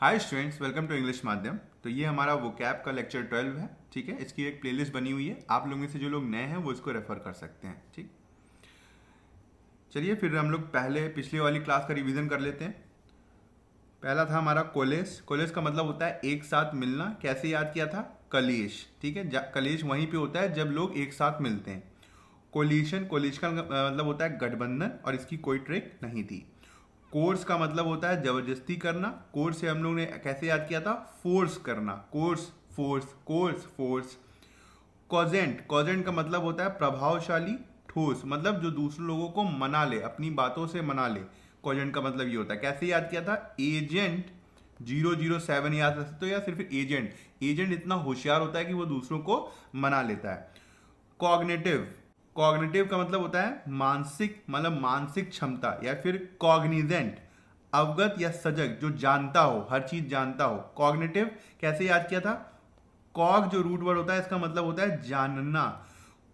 Hi students, welcome to English Madhyam. तो ये हमारा वोकैब का लेक्चर 12 है। ठीक है, इसकी एक प्लेलिस्ट बनी हुई है। आप लोगों में से जो लोग नए हैं वो इसको रेफर कर सकते हैं। ठीक, चलिए फिर हम लोग पहले पिछली वाली क्लास का रिवीजन कर लेते हैं। पहला था हमारा कोलेस। कोलेस का मतलब होता है एक साथ मिलना। कैसे याद किया था? कलेश। ठीक है, कलेश वहीं पे होता है जब लोग एक साथ मिलते हैं। कोलिशन, कोलिश का मतलब होता है गठबंधन, और इसकी कोई ट्रिक नहीं थी। कोर्स का मतलब होता है जबरदस्ती करना। कोर्स से हम लोग ने कैसे याद किया था? फोर्स करना। Coerce, force, coerce, force. Cogent, cogent का मतलब होता है प्रभावशाली, ठोस, मतलब जो दूसरे लोगों को मना ले, अपनी बातों से मना ले। कॉजेंट का मतलब ये होता है। कैसे याद किया था? एजेंट 007 याद रख सकते हो, या सिर्फ एजेंट। एजेंट इतना होशियार होता है कि वो दूसरों को मना लेता है। कॉग्निटिव, कॉग्निटिव का मतलब होता है मानसिक, मतलब मानसिक क्षमता, या फिर कॉग्निजेंट, अवगत या सजग, जो जानता हो, हर चीज जानता हो। कॉग्निटिव कैसे याद किया था? कॉग जो रूट वर्ड होता है, इसका मतलब होता है जानना।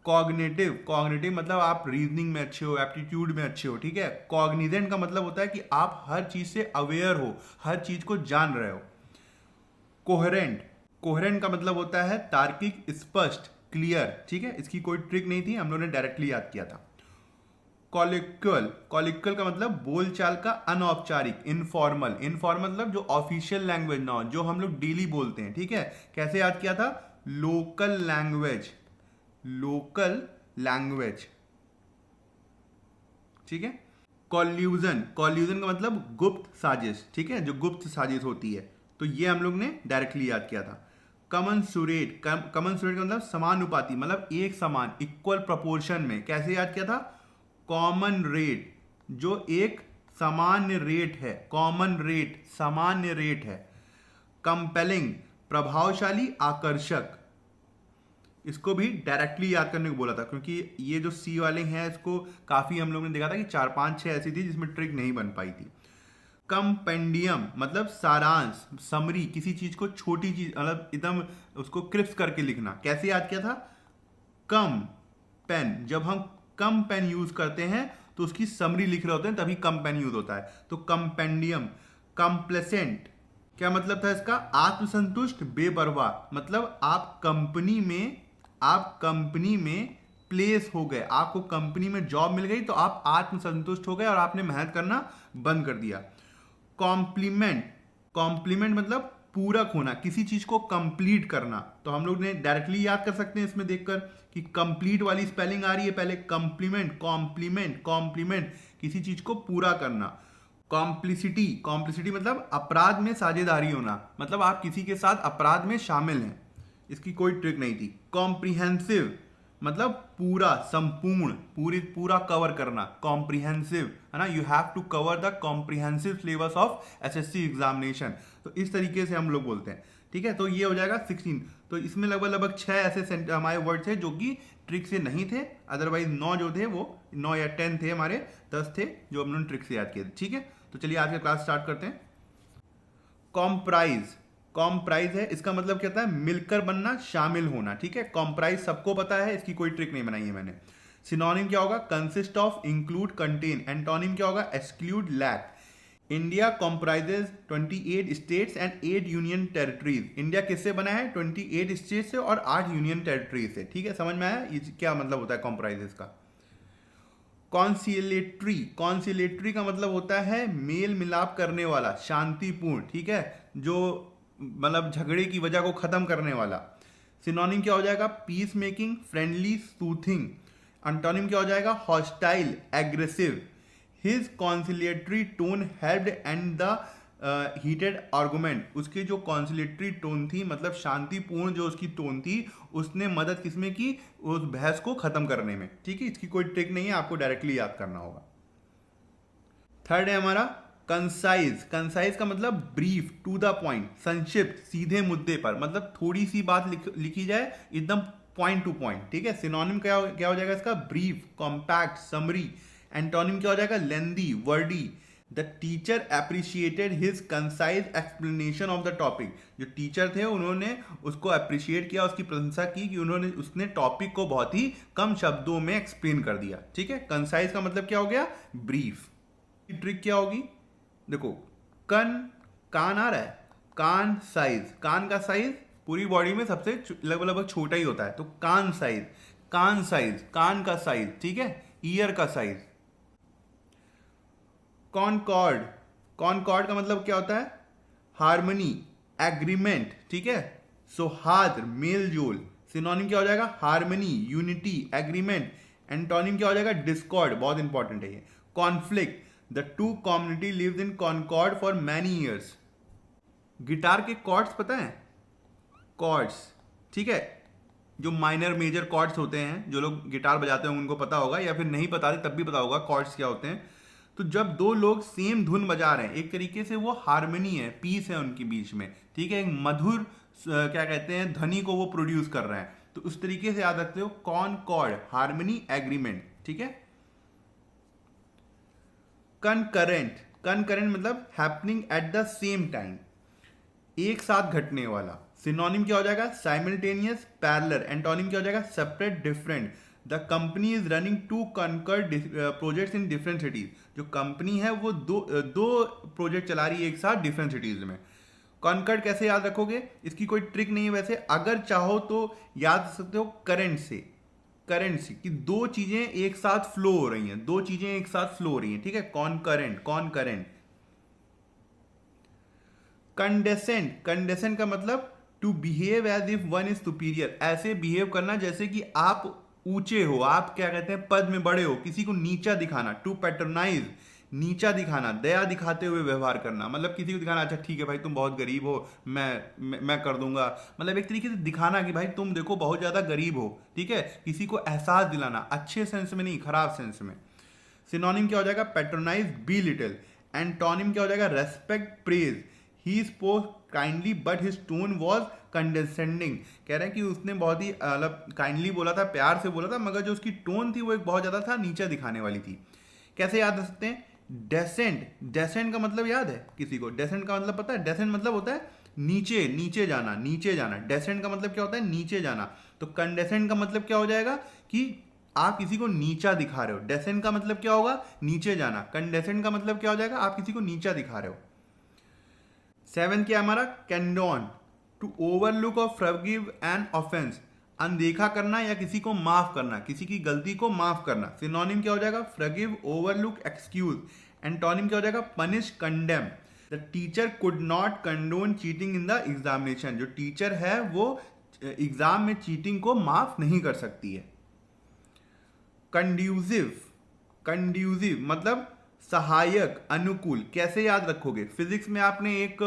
कॉग्निटिव, कॉग्निटिव मतलब आप रीजनिंग में अच्छे हो, एप्टीट्यूड में अच्छे हो। ठीक है। कॉग्निजेंट का मतलब होता है कि आप हर चीज से अवेयर हो, हर चीज को जान रहे हो। कोहेरेंट, कोहेरेंट का मतलब होता है तार्किक, स्पष्ट, क्लियर। ठीक है, इसकी कोई ट्रिक नहीं थी, हम लोगों ने डायरेक्टली याद किया था। कॉलिक्वल, कॉलिक्वल का मतलब बोलचाल का अनौपचारिक, इनफॉर्मल। इनफॉर्मल मतलब जो ऑफिशियल लैंग्वेज ना हो, जो हम लोग डेली बोलते हैं। ठीक है, कैसे याद किया था? Local language, local language. ठीक है। कॉल्यूजन, कॉल्यूजन का मतलब गुप्त साजिश। ठीक है, जो गुप्त साजिश होती है। तो ये हम लोग ने डायरेक्टली याद किया था। कमनसुरेट, कमनसुरेट का मतलब समानुपाती, मतलब एक समान, इक्वल प्रोपोर्शन में। कैसे याद किया था? कॉमन रेट, जो एक सामान्य रेट है। कॉमन रेट सामान्य रेट है। कंपेलिंग, प्रभावशाली, आकर्षक। इसको भी डायरेक्टली याद करने को बोला था, क्योंकि ये जो सी वाले हैं, इसको काफी हम लोग ने देखा था कि 4 5 6 ऐसी थी जिसमें ट्रिक नहीं बन पाई थी। कंपेंडियम मतलब सारांश, समरी, किसी चीज को छोटी चीज, मतलब एकदम उसको क्रिप्स करके लिखना। कैसे याद किया था? कम पेन, जब हम कम पेन यूज करते हैं तो उसकी समरी लिख रहे होते हैं, तभी कम पेन यूज होता है। तो कंपेंडियम। कंप्लेसेंट, क्या मतलब था इसका? आत्मसंतुष्ट, बेपरवाह, मतलब आप कंपनी में प्लेस हो गए, आपको कंपनी में जॉब मिल गई, तो आप आत्मसंतुष्ट हो गए और आपने मेहनत करना बंद कर दिया। कॉम्प्लीमेंट, कॉम्प्लीमेंट मतलब पूरक होना, किसी चीज को कंप्लीट करना। तो हम लोग ने डायरेक्टली याद कर सकते हैं इसमें देखकर कि कंप्लीट वाली स्पेलिंग आ रही है पहले। कंप्लीमेंट, कॉम्प्लीमेंट, कॉम्प्लीमेंट, किसी चीज को पूरा करना। कॉम्प्लिसिटी, कॉम्प्लिसिटी मतलब अपराध में साझेदारी होना, मतलब आप किसी के साथ अपराध में शामिल हैं। इसकी कोई ट्रिक नहीं थी। कॉम्प्रिहेंसिव मतलब पूरा, संपूर्ण, पूरा कवर करना। कॉम्प्रिहेंसिव है ना, you have to cover the comprehensive syllabus of SSC examination. तो इस तरीके से हम लोग बोलते हैं। ठीक है, तो ये हो जाएगा 16। तो इसमें लगभग लगभग 6 ऐसे हमारे वर्ड थे जो कि ट्रिक से नहीं थे। अदरवाइज 9 जो थे वो 9 या 10 थे, हमारे 10 थे जो हम लोगों ने ट्रिक से याद किए थे। ठीक है, तो चलिए आज का क्लास स्टार्ट करते हैं। कॉम्प्राइज, कॉम्प्राइज है, इसका मतलब क्या होता है? मिलकर बनना, शामिल होना। ठीक है, कॉम्प्राइज सबको पता है, इसकी कोई ट्रिक नहीं बनाई है मैंने। सिनोनिम क्या होगा? Consist of, include, contain. Antonym क्या होगा? Exclude, lack. India comprises 28 states and 8 union territories. इंडिया किससे बना है? 28 स्टेट से और 8 यूनियन टेरिटरीज से। ठीक है, समझ में आया ये क्या मतलब होता है कॉम्प्राइजेज का? कॉन्सिलेटरी, कॉन्सिलेटरी का मतलब होता है मेल मिलाप करने वाला, शांतिपूर्ण। ठीक है, जो मतलब झगड़े की वजह को खत्म करने वाला। सिनोनिम क्या हो जाएगा? Peace making, friendly, soothing. Antonym क्या हो जाएगा? Hostile, aggressive. His conciliatory tone helped end the heated argument. उसकी जो कॉन्सिलेटरी टोन थी, मतलब शांतिपूर्ण जो उसकी टोन थी, उसने मदद किसमें की? उस बहस को खत्म करने में। ठीक है, इसकी कोई ट्रिक नहीं है, आपको डायरेक्टली याद करना होगा। थर्ड है हमारा कंसाइज। कंसाइज का मतलब ब्रीफ, टू द पॉइंट, संक्षिप्त, सीधे मुद्दे पर, मतलब थोड़ी सी बात लिखी जाए, एकदम पॉइंट टू पॉइंट। ठीक है, सिनोनिम क्या हो जाएगा इसका? Brief, compact, summary. एंटोनिम क्या हो जाएगा? Lengthy, wordy. The teacher appreciated his concise explanation of the topic. जो टीचर थे उन्होंने उसको अप्रिशिएट किया, उसकी प्रशंसा की कि उसने टॉपिक को बहुत ही कम शब्दों में एक्सप्लेन कर दिया। ठीक है, कंसाइज का मतलब क्या हो गया? ब्रीफ। ट्रिक क्या होगी? देखो, कान आ रहा है, कान साइज, कान का साइज पूरी बॉडी में सबसे लगभग छोटा ही होता है, तो कान साइज, कान साइज, कान का साइज, ठीक है, ईयर का साइज। कॉनकॉर्ड, कॉनकॉर्ड का मतलब क्या होता है? हार्मनी, एग्रीमेंट, ठीक है, सौहार्द, मेल जोल। सिनोनिम क्या हो जाएगा? Harmony, unity, agreement. एंटोनिम क्या हो जाएगा? डिस्कॉर्ड, बहुत इंपॉर्टेंट है ये। Conflict, the two community lives in concord for many years. Guitar के कॉर्ड्स पता है? कॉर्ड्स, ठीक है, जो माइनर मेजर कॉर्ड्स होते हैं, जो लोग गिटार बजाते हैं उनको पता होगा, या फिर नहीं पता तब भी पता होगा कॉर्ड्स क्या होते हैं। तो जब दो लोग सेम धुन बजा रहे हैं, एक तरीके से वो हार्मनी है, पीस है उनके बीच में, ठीक है, एक मधुर क्या कहते हैं ध्वनि को वो प्रोड्यूस कर रहे हैं, तो उस तरीके से याद रखते हो, कॉनकॉर्ड, हार्मनी, एग्रीमेंट, ठीक है। कनकरेंट, कनकरेंट मतलब happening at the same time, एक साथ घटने वाला। सिनोनिम क्या हो जाएगा? Simultaneous, parallel. एंटोनिम क्या हो जाएगा? Separate, different. The company is running two concurrent projects in different cities. जो कंपनी है वो दो प्रोजेक्ट चला रही है एक साथ डिफरेंट सिटीज में। कॉन्कर्ड कैसे याद रखोगे? इसकी कोई ट्रिक नहीं है वैसे, अगर चाहो तो याद रख सकते हो करंट से, करंट से, कि दो चीजें एक साथ फ्लो हो रही हैं, दो चीजें एक साथ फ्लो हो रही हैं, ठीक है, कॉनकरेंट, कॉनकरेंट। कंडेसेंट, कंडेसेंट का मतलब to behave as if one is superior, ऐसे बिहेव करना जैसे कि आप ऊंचे हो, आप क्या कहते हैं पद में बड़े हो, किसी को नीचा दिखाना। टू पैटर्नाइज, नीचा दिखाना, दया दिखाते हुए व्यवहार करना, मतलब किसी को दिखाना, अच्छा ठीक है भाई तुम बहुत गरीब हो, मैं कर दूंगा, मतलब एक तरीके से दिखाना कि भाई तुम देखो बहुत ज्यादा गरीब हो, ठीक है, किसी को एहसास दिलाना, अच्छे सेंस में नहीं, खराब सेंस में। सिनोनिम क्या हो जाएगा? Patronise, be little. एंटोनिम क्या हो जाएगा? Respect, praise. He spoke kindly but his tone was condescending, कह रहे हैं कि उसने बहुत ही मतलब काइंडली बोला था, प्यार से बोला था, मगर जो उसकी टोन थी वो एक बहुत ज्यादा था नीचा दिखाने वाली थी। कैसे याद रख सकते हैं? डेसेंट, डेसेंट का मतलब याद है किसी को? डेसेंट का मतलब पता है? डेसेंट मतलब होता है नीचे, नीचे जाना, नीचे जाना। डेसेंट का मतलब क्या होता है? नीचे जाना। तो कंडेसेंट का मतलब क्या हो जाएगा? कि आप किसी को नीचा दिखा रहे हो। डेसेंट का मतलब क्या होगा? नीचे जाना। कंडेसेंट का मतलब क्या हो जाएगा? आप किसी को नीचा दिखा रहे हो। 7 क्या हमारा? कैंडोन, टू ओवरलुक और फॉरगिव एन ऑफेंस, अनदेखा करना या किसी को माफ करना, किसी की गलती को माफ करना। सिनोनिम क्या हो जाएगा? Forgive, overlook, excuse. एंटोनिम क्या हो जाएगा? Punish, condemn. The teacher could not condone cheating in the examination, जो टीचर है वो एग्जाम में चीटिंग को माफ नहीं कर सकती है। कंड्यूसिव, कंड्यूसिव मतलब सहायक, अनुकूल। कैसे याद रखोगे? फिजिक्स में आपने एक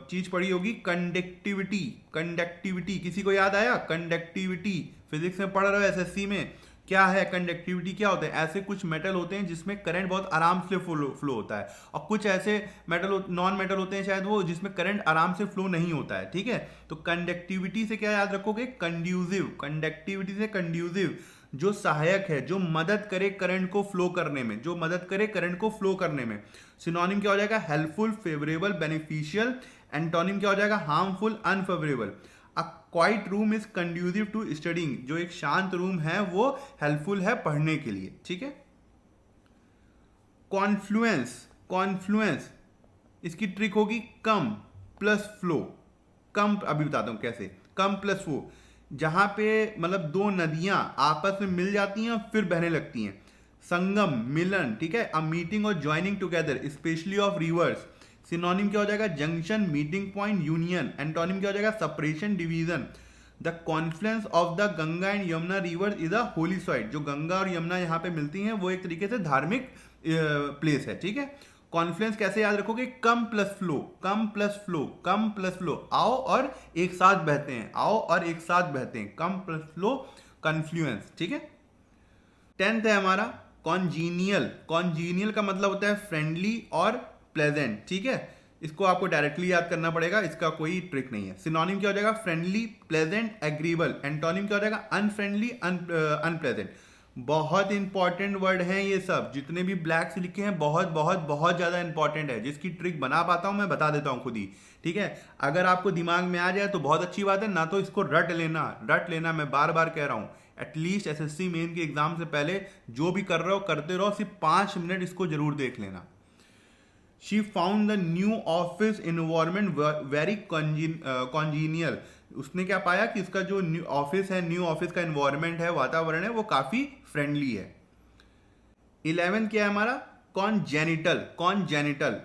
चीज पढ़ी होगी, कंडक्टिविटी, कंडक्टिविटी, किसी को याद आया? कंडक्टिविटी फिजिक्स में पढ़ रहे हो, एसएससी में। क्या है कंडक्टिविटी? क्या होता है? ऐसे कुछ मेटल होते हैं जिसमें करंट बहुत आराम से फ्लो होता है, और कुछ ऐसे मेटल, नॉन मेटल होते हैं शायद वो, जिसमें करंट आराम से फ्लो नहीं होता है, ठीक है। तो कंडक्टिविटी से क्या याद रखोगे? कंड्यूसिव, कंडक्टिविटी से कंड्यूसिव, जो सहायक है, जो मदद करे करंट को फ्लो करने में, जो मदद करे करंट को फ्लो करने में। सिनोनिम क्या हो जाएगा? Helpful, favourable, beneficial. एंटोनिम क्या हो जाएगा? Harmful, unfavourable. A quiet room is conducive to studying, जो एक शांत रूम है वो हेल्पफुल है पढ़ने के लिए, ठीक है। कॉन्फ्लुएंस, कॉन्फ्लुएंस, इसकी ट्रिक होगी कम प्लस फ्लो। कम अभी बताता हूं कैसे। कम प्लस फ्लो, जहां पे मतलब दो नदियां आपस में मिल जाती हैं और फिर बहने लगती हैं। संगम, मिलन, ठीक है, अ मीटिंग और joining together, specially of reverse. Synonym क्या हो जाएगा? Junction, meeting point, union. Antonym क्या हो जाएगा? Separation, division. The Confluence of the Ganga and Yamuna river is a Holi site, जो गंगा और यमुना यहाँ पे मिलती हैं वो एक तरीके से धार्मिक प्लेस है, ठीक है। कॉन्फ्लुएंस कैसे याद रखोगे? कम प्लस फ्लो, कम प्लस फ्लो, कम प्लस फ्लो, आओ और एक साथ बहते हैं, आओ और एक साथ बहते हैं, कम प्लस फ्लो, कॉन्फ्लुएंस, ठीक है। 10th है हमारा कॉन्जीनियल। कॉन्जीनियल का मतलब होता है फ्रेंडली और प्लेजेंट, ठीक है। इसको आपको डायरेक्टली याद करना पड़ेगा, इसका कोई ट्रिक नहीं है। सिनोनिम क्या हो जाएगा? Friendly, pleasant, agreeable. एंटोनिम क्या हो जाएगा? Unfriendly, unpleasant. बहुत इंपॉर्टेंट वर्ड हैं ये सब, जितने भी ब्लैक से लिखे हैं बहुत बहुत बहुत ज्यादा इंपॉर्टेंट है। जिसकी ट्रिक बना पाता हूं मैं बता देता हूं खुद ही, ठीक है। अगर आपको दिमाग में आ जाए तो बहुत अच्छी बात है, ना तो इसको रट लेना, रट लेना, मैं बार बार कह रहा हूं। एटलीस्ट एसएससी मेन के एग्जाम से पहले जो भी कर रहे हो करते रहो, सिर्फ 5 मिनट इसको जरूर देख लेना। She found the new office environment very congenial. उसने क्या पाया कि इसका जो न्यू ऑफिस है, न्यू ऑफिस का इन्वायरमेंट है, वातावरण है, वो काफी फ्रेंडली है। 11 क्या है हमारा? कॉन्जेनिटल। कॉन्जेनिटल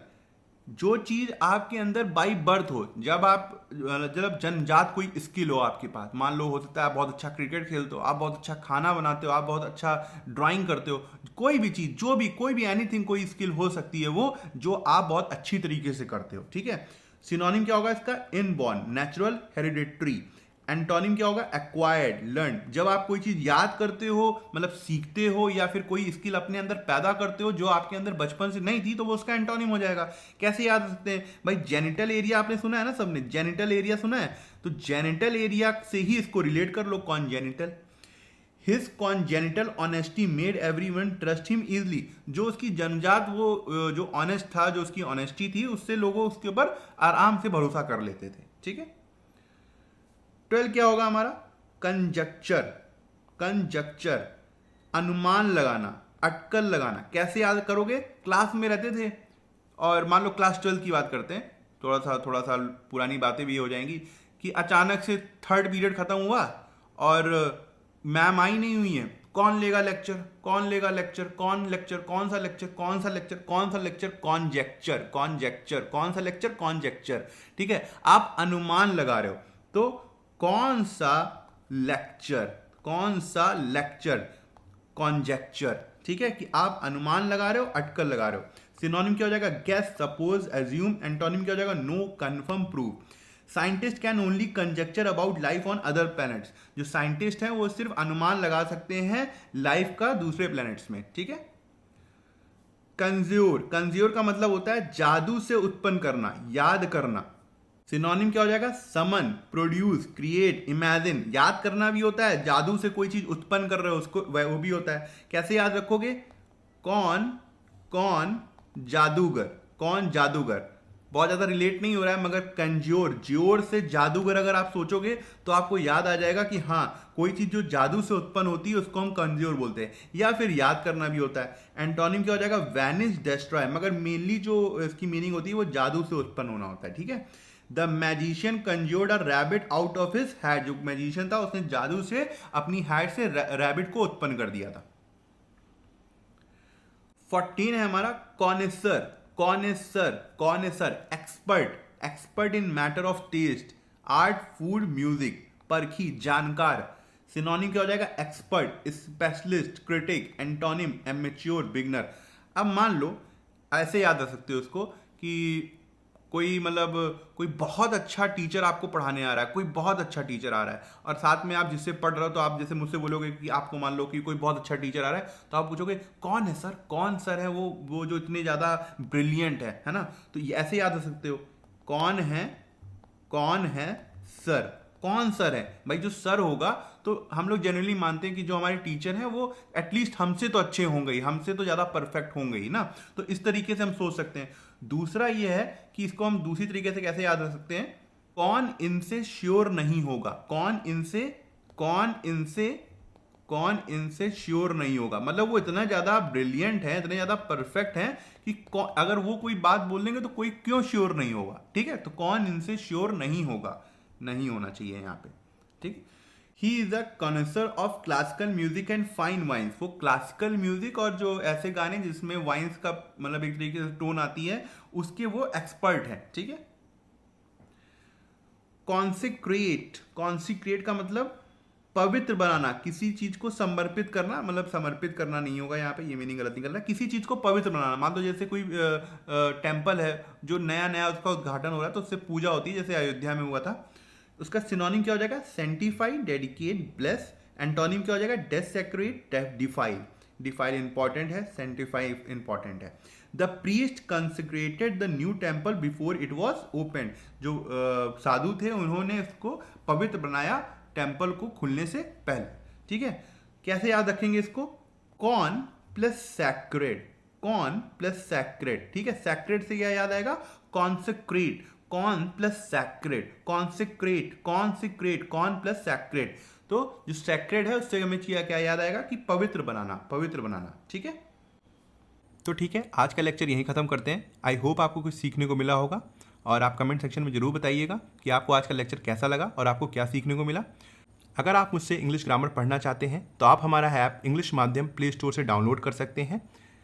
जो चीज आपके अंदर बाई बर्थ हो, जब जन्मजात कोई स्किल हो आपके पास, मान लो हो सकता है आप बहुत अच्छा क्रिकेट खेलते हो, आप बहुत अच्छा खाना बनाते हो, आप बहुत अच्छा ड्राइंग करते हो, कोई भी चीज, जो भी, कोई भी एनीथिंग, कोई स्किल हो सकती है वो जो आप बहुत अच्छी तरीके से करते हो, ठीक है। सिनोनिम क्या होगा इसका? Inborn, natural, hereditary. एंटोनिम क्या होगा? Acquired, learn. जब आप कोई चीज याद करते हो, मतलब सीखते हो, या फिर कोई स्किल अपने अंदर पैदा करते हो जो आपके अंदर बचपन से नहीं थी, तो वो उसका एंटोनिम हो जाएगा। कैसे याद रख सकते हैं भाई? जेनिटल एरिया आपने सुना है ना, सबने जेनिटल एरिया सुना है, तो जेनिटल एरिया से ही इसको रिलेट कर लो, congenital. His congenital honesty made everyone trust him easily. जो उसकी जन्मजात वो जो ऑनेस्ट था, जो उसकी ऑनेस्टी थी, उससे लोगों उसके ऊपर आराम से भरोसा कर लेते थे, ठीक है। 12 क्या होगा हमारा? कंजक्चर। कंजक्चर अनुमान लगाना, अटकल लगाना। कैसे याद करोगे? क्लास में रहते थे और मान लो क्लास 12 की बात करते हैं, थोड़ा सा पुरानी बातें भी हो जाएंगी, कि अचानक से थर्ड पीरियड खत्म हुआ और मैम आई नहीं हुई है। कौन लेगा लेक्चर? कौन लेगा लेक्चर? कौन लेक्चर? कौन सा लेक्चर? कौन सा लेक्चर? कौन सा लेक्चर? कॉन्जेक्चर। कॉन्जेक्चर कौन सा लेक्चर? कॉन्जेक्चर, ठीक है। आप अनुमान लगा रहे हो, तो कौन सा लेक्चर? कौन सा लेक्चर? कॉन्जेक्चर, ठीक है, कि आप अनुमान लगा रहे हो, अटकल लगा रहे हो। सिनोनिम क्या हो जाएगा? Guess, suppose, assume. एंटोनिम क्या हो जाएगा? Know, confirm, prove. Scientist can only conjecture about life on other planets. जो साइंटिस्ट हैं वो सिर्फ अनुमान लगा सकते हैं लाइफ का दूसरे प्लैनेट्स में, ठीक है। कंज्यूर। कंज्यूर का मतलब होता है जादू से उत्पन्न करना, याद करना। सिनोनिम क्या हो जाएगा? समन, प्रोड्यूस, क्रिएट, इमेजिन। याद करना भी होता है, जादू से कोई चीज उत्पन्न कर रहे हो उसको, वो भी होता है। कैसे याद रखोगे? कौन कौन जादूगर। कौन जादूगर, बहुत ज्यादा रिलेट नहीं हो रहा है, मगर कंज्योर, ज्योर से जादूगर अगर आप सोचोगे तो आपको याद आ जाएगा कि हाँ, कोई चीज जो जादू से उत्पन्न होती है उसको हम कंज्योर बोलते हैं, या फिर याद करना भी होता है। एंटोनिम क्या हो जाएगा? Vanish, destroy. मगर मेनली जो इसकी मीनिंग होती है वो जादू से उत्पन्न होना होता है, ठीक है। The magician conjured a rabbit out of his hat. जो मैजिशियन था उसने जादू से अपनी हैट से रैबिट को उत्पन्न कर दिया था। 14 है हमारा connoisseur. Connoisseur, connoisseur, expert. Expert in matter of taste, art, food, music. परखी, जानकार। सिनोनिम क्या हो जाएगा? Expert, specialist, critic. Antonym amateur, beginner. अब मान लो ऐसे याद रख सकते हो उसको कि कोई मतलब कोई बहुत अच्छा टीचर आपको पढ़ाने आ रहा है, कोई बहुत अच्छा टीचर आ रहा है, और साथ में आप जिससे पढ़ रहे हो, तो आप जैसे मुझसे बोलोगे कि आपको मान लो कि कोई बहुत अच्छा टीचर आ रहा है, तो आप पूछोगे कौन है सर? कौन सर है वो जो इतने ज्यादा ब्रिलियंट है ना? तो ये ऐसे याद रख सकते हो, कौन है? कौन है सर? कौन सर है भाई? जो सर होगा, तो हम लोग जनरली मानते हैं कि जो हमारे टीचर हैं वो एटलीस्ट हमसे तो अच्छे होंगे ही, हमसे तो ज्यादा परफेक्ट होंगे ही ना। तो इस तरीके से हम सोच सकते हैं। दूसरा ये है कि इसको हम दूसरी तरीके से कैसे याद रख सकते हैं? कौन इनसे श्योर नहीं होगा? कौन इनसे कौन इनसे श्योर नहीं होगा, मतलब वो इतना ज्यादा ब्रिलियंट है, इतने ज्यादा परफेक्ट है कि अगर वो कोई बात बोल देंगे तो कोई क्यों श्योर नहीं होगा, ठीक है। तो कौन इनसे श्योर नहीं होगा, नहीं होना चाहिए यहाँ पे, ठीक। He is a connoisseur of classical music and fine wines. वो क्लासिकल म्यूजिक और जो ऐसे गाने जिसमें वाइन्स का मतलब एक तरीके से टोन आती है, उसके वो एक्सपर्ट है, ठीक है। कॉन्सिक्रेट। कॉन्सिक्रेट का मतलब पवित्र बनाना, किसी चीज को समर्पित करना, मतलब समर्पित करना नहीं होगा यहाँ पे, ये मीनिंग गलत नहीं करना। किसी चीज को पवित्र बनाना, मान लो जैसे कोई टेम्पल है जो नया नया उसका उद्घाटन हो रहा है, तो उससे पूजा होती है, जैसे अयोध्या में हुआ था। उसका सिनोनिम क्या हो जाएगा? Sanctify, dedicate, bless. एंटोनिम क्या हो जाएगा? Desecrate, defile. डिफाइल इंपॉर्टेंट है, सेंटिफाई इंपॉर्टेंट है। The priest consecrated the new temple before it was open. जो साधु थे उन्होंने इसको पवित्र बनाया टेम्पल को खुलने से पहले, ठीक है। कैसे याद रखेंगे इसको? Con plus sacred, con plus sacred, ठीक है। सैक्रेड से क्या याद आएगा? Consecrate. Con plus sacred, consecrate, consecrate, con plus sacred. तो जो सैक्रेड है उससे हमें क्या याद आएगा कि पवित्र बनाना, पवित्र बनाना, ठीक है। तो ठीक है, आज का लेक्चर यहीं ख़त्म करते हैं। आई होप आपको कुछ सीखने को मिला होगा और आप कमेंट सेक्शन में ज़रूर बताइएगा कि आपको आज का लेक्चर कैसा लगा और आपको क्या सीखने को मिला। अगर आप मुझसे इंग्लिश ग्रामर पढ़ना चाहते हैं तो आप हमारा ऐप इंग्लिश माध्यम प्ले स्टोर से डाउनलोड कर सकते हैं।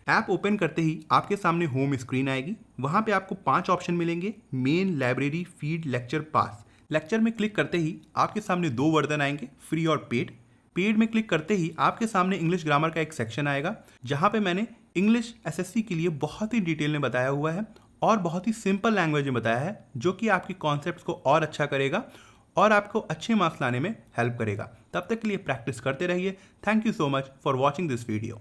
ऐप ओपन करते ही आपके सामने होम स्क्रीन आएगी। वहाँ पे आपको 5 ऑप्शन मिलेंगे, मेन, लाइब्रेरी, फीड, लेक्चर, पास। लेक्चर में क्लिक करते ही आपके सामने 2 वर्जन आएंगे, फ्री और पेड। पेड में क्लिक करते ही आपके सामने इंग्लिश ग्रामर का एक सेक्शन आएगा जहाँ पे मैंने इंग्लिश एसएससी के लिए बहुत ही डिटेल में बताया हुआ है और बहुत ही सिंपल लैंग्वेज में बताया है, जो कि आपकी कॉन्सेप्ट्स को और अच्छा करेगा और आपको अच्छे मार्क्स लाने में हेल्प करेगा। तब तक के लिए प्रैक्टिस करते रहिए। Thank you so much for watching this video.